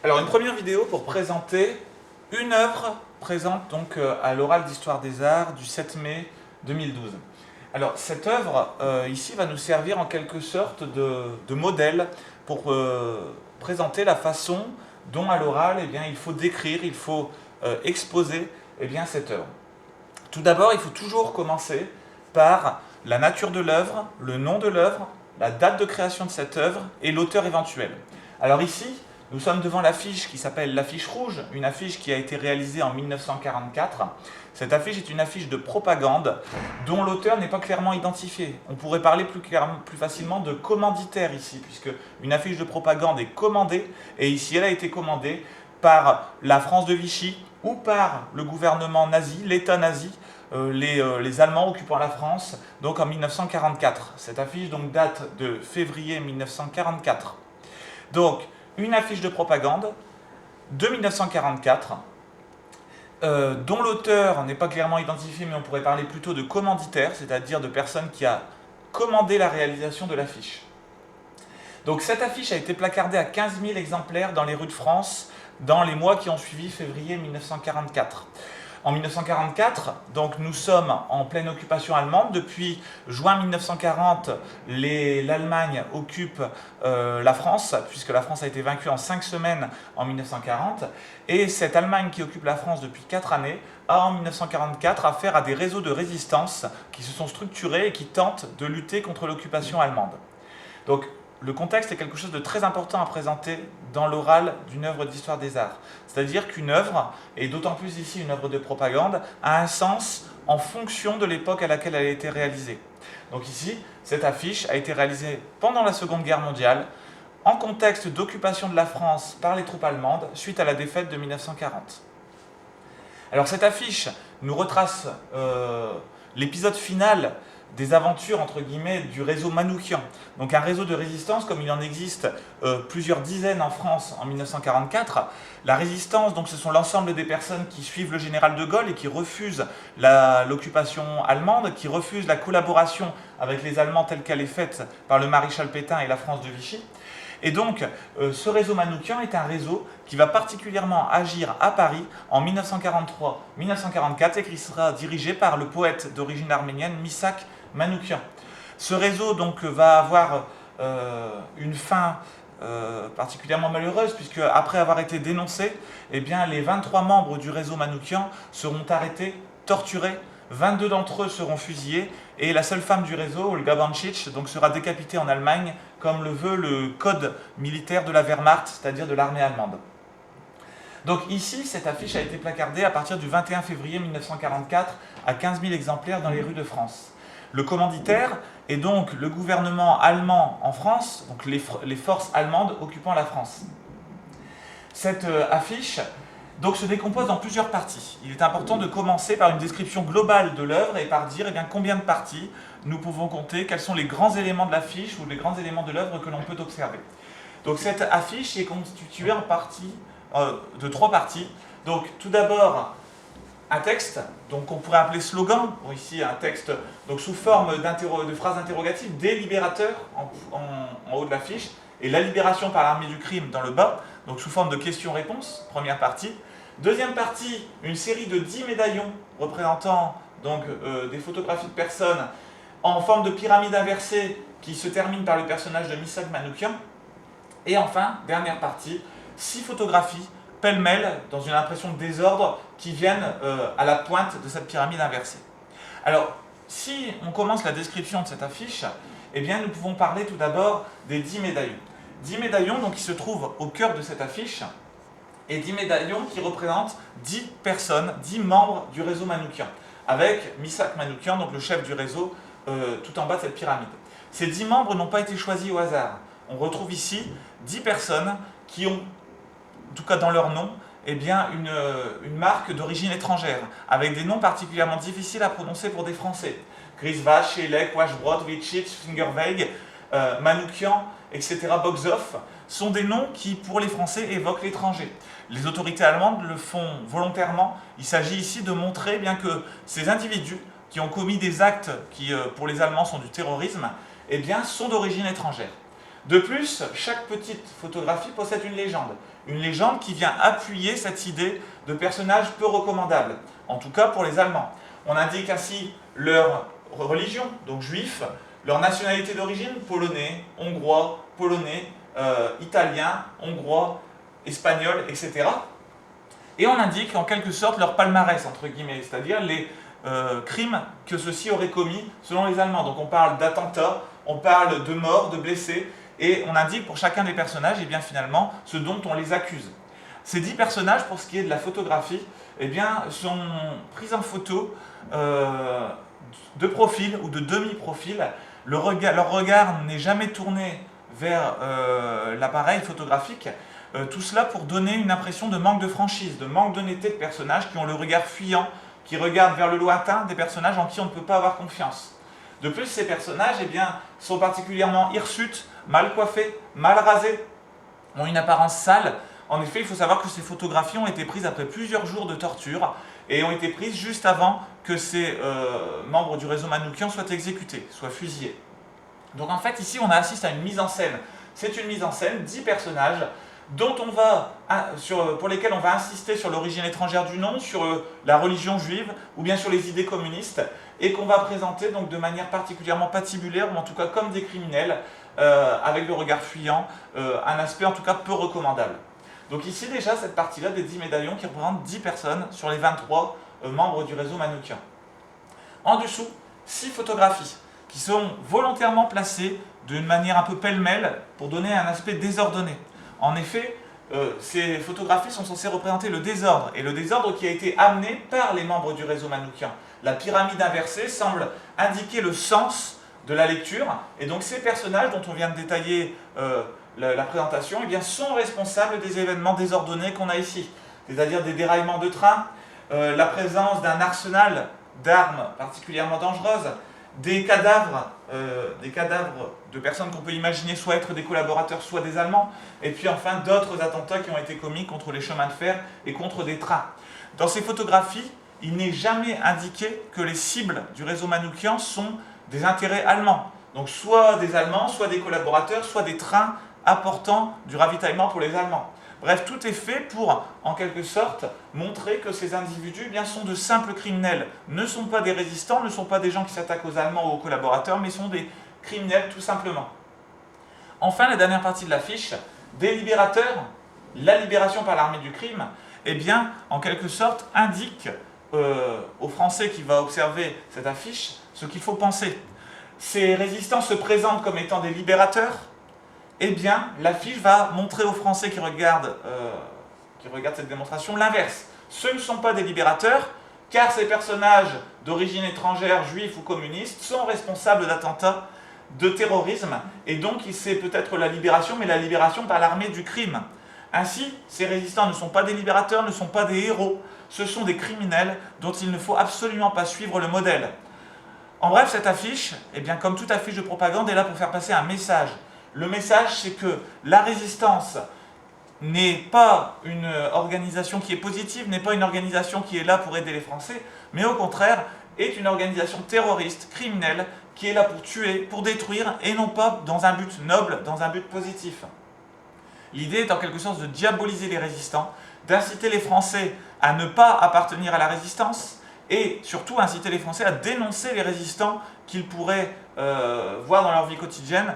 Alors, une première vidéo pour présenter une œuvre présente donc à l'oral d'Histoire des Arts du 7 mai 2012. Alors, cette œuvre ici va nous servir en quelque sorte de modèle pour présenter la façon dont à l'oral il faut décrire, il faut exposer cette œuvre. Tout d'abord, il faut toujours commencer par la nature de l'œuvre, le nom de l'œuvre, la date de création de cette œuvre et l'auteur éventuel. Alors ici, nous sommes devant l'affiche qui s'appelle l'affiche rouge, une affiche qui a été réalisée en 1944. Cette affiche est une affiche de propagande dont l'auteur n'est pas clairement identifié. On pourrait parler plus facilement de commanditaire ici, puisque une affiche de propagande est commandée, et ici elle a été commandée par la France de Vichy ou par le gouvernement nazi, l'État nazi, les Allemands occupant la France, donc en 1944. Cette affiche donc date de février 1944. Donc, une affiche de propagande de 1944, dont l'auteur n'est pas clairement identifié, mais on pourrait parler plutôt de commanditaire, c'est-à-dire de personne qui a commandé la réalisation de l'affiche. Donc cette affiche a été placardée à 15 000 exemplaires dans les rues de France dans les mois qui ont suivi février 1944. En 1944, donc nous sommes en pleine occupation allemande. Depuis juin 1940, l'Allemagne occupe la France, puisque la France a été vaincue en 5 semaines en 1940. Et cette Allemagne qui occupe la France depuis 4 années a en 1944 affaire à des réseaux de résistance qui se sont structurés et qui tentent de lutter contre l'occupation allemande. Donc, le contexte est quelque chose de très important à présenter dans l'oral d'une œuvre d'histoire des arts. C'est-à-dire qu'une œuvre, et d'autant plus ici une œuvre de propagande, a un sens en fonction de l'époque à laquelle elle a été réalisée. Donc ici, cette affiche a été réalisée pendant la Seconde Guerre mondiale, en contexte d'occupation de la France par les troupes allemandes, suite à la défaite de 1940. Alors cette affiche nous retrace l'épisode final des aventures, entre guillemets, du réseau Manouchian. Donc un réseau de résistance, comme il en existe plusieurs dizaines en France en 1944. La résistance, donc, ce sont l'ensemble des personnes qui suivent le général de Gaulle et qui refusent l'occupation allemande, qui refusent la collaboration avec les Allemands telle qu'elle est faite par le maréchal Pétain et la France de Vichy. Et donc, ce réseau Manouchian est un réseau qui va particulièrement agir à Paris en 1943-1944 et qui sera dirigé par le poète d'origine arménienne Misak Manouchian. Ce réseau donc va avoir une fin particulièrement malheureuse, puisque après avoir été dénoncés, les 23 membres du réseau Manouchian seront arrêtés, torturés, 22 d'entre eux seront fusillés, et la seule femme du réseau, Olga Bancic, donc sera décapitée en Allemagne, comme le veut le code militaire de la Wehrmacht, c'est-à-dire de l'armée allemande. Donc ici, cette affiche a été placardée à partir du 21 février 1944 à 15 000 exemplaires dans les rues de France. Le commanditaire est donc le gouvernement allemand en France, donc les forces allemandes occupant la France. Cette affiche donc, se décompose en plusieurs parties. Il est important de commencer par une description globale de l'œuvre et par dire combien de parties nous pouvons compter, quels sont les grands éléments de l'affiche ou les grands éléments de l'œuvre que l'on peut observer. Donc cette affiche est constituée de 3 parties. Donc tout d'abord, un texte, donc on pourrait appeler slogan, bon, ici un texte donc sous forme de phrases interrogatives, des libérateurs en haut de l'affiche, et la libération par l'armée du crime dans le bas, donc sous forme de questions-réponses, première partie. Deuxième partie, une série de 10 médaillons représentant donc, des photographies de personnes en forme de pyramide inversée qui se termine par le personnage de Misak Manouchian. Et enfin, dernière partie, 6 photographies pêle-mêle dans une impression de désordre qui viennent à la pointe de cette pyramide inversée. Alors, si on commence la description de cette affiche, nous pouvons parler tout d'abord des 10 médaillons. 10 médaillons donc, qui se trouvent au cœur de cette affiche, et 10 médaillons qui représentent 10 personnes, 10 membres du réseau Manouchian, avec Misak Manouchian, donc le chef du réseau, tout en bas de cette pyramide. Ces 10 membres n'ont pas été choisis au hasard. On retrouve ici 10 personnes qui ont, en tout cas dans leur nom, une marque d'origine étrangère, avec des noms particulièrement difficiles à prononcer pour des Français. Grisvash, Elek, Washbrod, Vichit, Fingerweig, Manouchian, etc., Bogzov, sont des noms qui, pour les Français, évoquent l'étranger. Les autorités allemandes le font volontairement. Il s'agit ici de montrer que ces individus qui ont commis des actes qui, pour les Allemands, sont du terrorisme, sont d'origine étrangère. De plus, chaque petite photographie possède une légende. une légende qui vient appuyer cette idée de personnage peu recommandable, en tout cas pour les Allemands. On indique ainsi leur religion, donc juif, leur nationalité d'origine, polonais, hongrois, polonais, italien, hongrois, espagnol, etc. Et on indique en quelque sorte leur palmarès, entre guillemets, c'est-à-dire les crimes que ceux-ci auraient commis selon les Allemands. Donc on parle d'attentats, on parle de morts, de blessés, et on indique pour chacun des personnages, et bien finalement, ce dont on les accuse. Ces 10 personnages, pour ce qui est de la photographie, eh bien, sont pris en photo de profil ou de demi-profil. Leur regard n'est jamais tourné vers l'appareil photographique. Tout cela pour donner une impression de manque de franchise, de manque d'honnêteté de personnages qui ont le regard fuyant, qui regardent vers le lointain, des personnages en qui on ne peut pas avoir confiance. De plus, ces personnages eh bien, sont particulièrement hirsutes, mal coiffés, mal rasés, ont une apparence sale. En effet, il faut savoir que ces photographies ont été prises après plusieurs jours de torture et ont été prises juste avant que ces membres du réseau Manouchian soient exécutés, soient fusillés. Donc en fait, ici, on assiste à une mise en scène. C'est une mise en scène, 10 personnages, pour lesquels on va insister sur l'origine étrangère du nom, sur la religion juive ou bien sur les idées communistes, et qu'on va présenter donc de manière particulièrement patibulaire, ou en tout cas comme des criminels, avec le regard fuyant, un aspect en tout cas peu recommandable. Donc ici déjà cette partie-là des 10 médaillons qui représentent 10 personnes sur les 23 membres du réseau Manouchian. En dessous, 6 photographies qui sont volontairement placées d'une manière un peu pêle-mêle pour donner un aspect désordonné. En effet, ces photographies sont censées représenter le désordre, et le désordre qui a été amené par les membres du réseau Manouchian. La pyramide inversée semble indiquer le sens de la lecture, et donc ces personnages dont on vient de détailler la présentation eh bien, sont responsables des événements désordonnés qu'on a ici, c'est-à-dire des déraillements de train, la présence d'un arsenal d'armes particulièrement dangereuses, des cadavres de personnes qu'on peut imaginer soit être des collaborateurs, soit des Allemands, et puis enfin d'autres attentats qui ont été commis contre les chemins de fer et contre des trains. Dans ces photographies, il n'est jamais indiqué que les cibles du réseau Manouchian sont des intérêts allemands. Donc soit des Allemands, soit des collaborateurs, soit des trains apportant du ravitaillement pour les Allemands. Bref, tout est fait pour, en quelque sorte, montrer que ces individus eh bien, sont de simples criminels, ne sont pas des résistants, ne sont pas des gens qui s'attaquent aux Allemands ou aux collaborateurs, mais sont des criminels tout simplement. Enfin, la dernière partie de l'affiche, des libérateurs, la libération par l'armée du crime, eh bien, en quelque sorte, indique aux Français qui va observer cette affiche ce qu'il faut penser. Ces résistants se présentent comme étant des libérateurs, eh bien, l'affiche va montrer aux Français qui regardent cette démonstration l'inverse. Ce ne sont pas des libérateurs, car ces personnages d'origine étrangère, juifs ou communistes, sont responsables d'attentats de terrorisme, et donc c'est peut-être la libération, mais la libération par l'armée du crime. Ainsi, ces résistants ne sont pas des libérateurs, ne sont pas des héros, ce sont des criminels dont il ne faut absolument pas suivre le modèle. En bref, cette affiche, eh bien, comme toute affiche de propagande, est là pour faire passer un message. Le message, c'est que la résistance n'est pas une organisation qui est positive, n'est pas une organisation qui est là pour aider les Français, mais au contraire, est une organisation terroriste, criminelle, qui est là pour tuer, pour détruire, et non pas dans un but noble, dans un but positif. L'idée est en quelque sorte de diaboliser les résistants, d'inciter les Français à ne pas appartenir à la résistance, et surtout inciter les Français à dénoncer les résistants qu'ils pourraient voir dans leur vie quotidienne,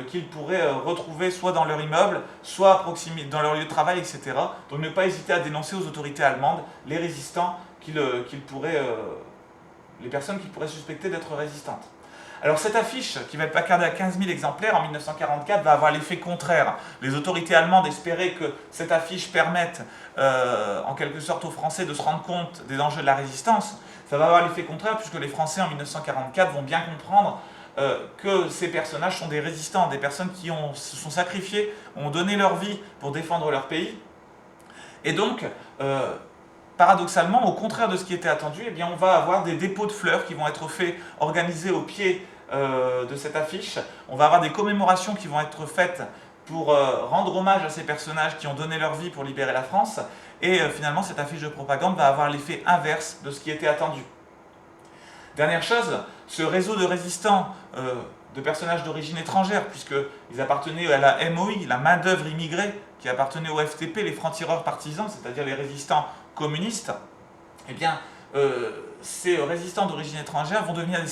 qu'ils pourraient retrouver soit dans leur immeuble, soit à proximité, dans leur lieu de travail, etc. Donc ne pas hésiter à dénoncer aux autorités allemandes les résistants les personnes qu'ils pourraient suspecter d'être résistantes. Alors cette affiche, qui va être placardée à 15 000 exemplaires en 1944, va avoir l'effet contraire. Les autorités allemandes espéraient que cette affiche permette en quelque sorte aux Français de se rendre compte des dangers de la résistance. Ça va avoir l'effet contraire puisque les Français en 1944 vont bien comprendre que ces personnages sont des résistants, des personnes qui se sont sacrifiées, ont donné leur vie pour défendre leur pays. Et donc, paradoxalement, au contraire de ce qui était attendu, eh bien, on va avoir des dépôts de fleurs qui vont être faits, organisés au pied de cette affiche. On va avoir des commémorations qui vont être faites pour rendre hommage à ces personnages qui ont donné leur vie pour libérer la France. Et finalement, cette affiche de propagande va avoir l'effet inverse de ce qui était attendu. Dernière chose, ce réseau de résistants, de personnages d'origine étrangère, puisqu'ils appartenaient à la MOI, la main-d'œuvre immigrée qui appartenaient au FTP, les francs-tireurs partisans, c'est-à-dire les résistants communistes, eh bien, ces résistants d'origine étrangère vont devenir des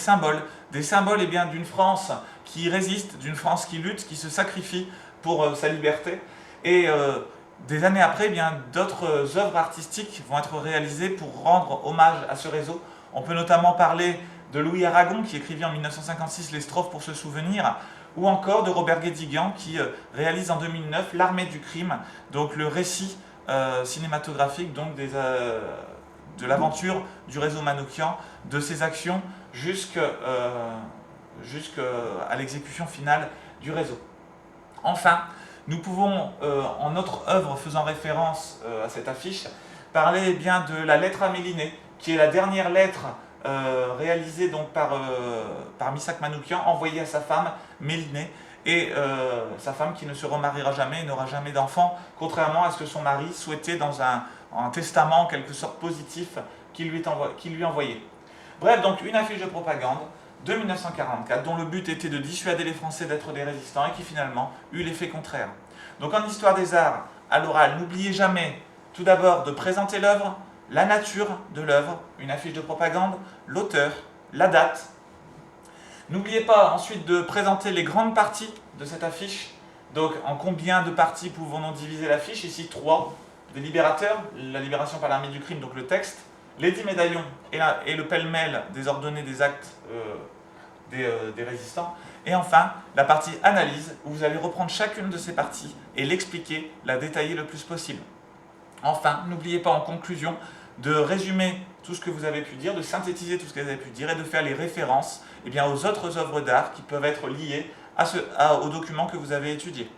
symboles eh bien, d'une France qui résiste, d'une France qui lutte, qui se sacrifie pour sa liberté. Et des années après, eh bien, d'autres œuvres artistiques vont être réalisées pour rendre hommage à ce réseau. On peut notamment parler de Louis Aragon qui écrivit en 1956 les strophes pour se souvenir, ou encore de Robert Guédiguian qui réalise en 2009 L'Armée du crime, donc le récit cinématographique donc de l'aventure du réseau Manouchian, de ses actions jusqu'à l'exécution finale du réseau. Enfin, nous pouvons, en notre œuvre faisant référence à cette affiche, parler eh bien, de la lettre à Méliné, qui est la dernière lettre réalisée donc, par Missak Manouchian, envoyée à sa femme, Méliné, et sa femme qui ne se remariera jamais et n'aura jamais d'enfant, contrairement à ce que son mari souhaitait dans un testament en quelque sorte positif qu'il lui envoyait. Bref, donc une affiche de propagande de 1944 dont le but était de dissuader les Français d'être des résistants et qui finalement eut l'effet contraire. Donc en histoire des arts, à l'oral, n'oubliez jamais tout d'abord de présenter l'œuvre, la nature de l'œuvre, une affiche de propagande, l'auteur, la date. N'oubliez pas ensuite de présenter les grandes parties de cette affiche. Donc en combien de parties pouvons-nous diviser l'affiche? Ici 3, des libérateurs, la libération par l'armée du crime, donc le texte, les 10 médaillons et le pêle-mêle des ordonnées des actes des résistants. Et enfin, la partie analyse, où vous allez reprendre chacune de ces parties et l'expliquer, la détailler le plus possible. Enfin, n'oubliez pas en conclusion de résumer tout ce que vous avez pu dire, de synthétiser tout ce que vous avez pu dire et de faire les références eh bien, aux autres œuvres d'art qui peuvent être liées aux documents que vous avez étudiés.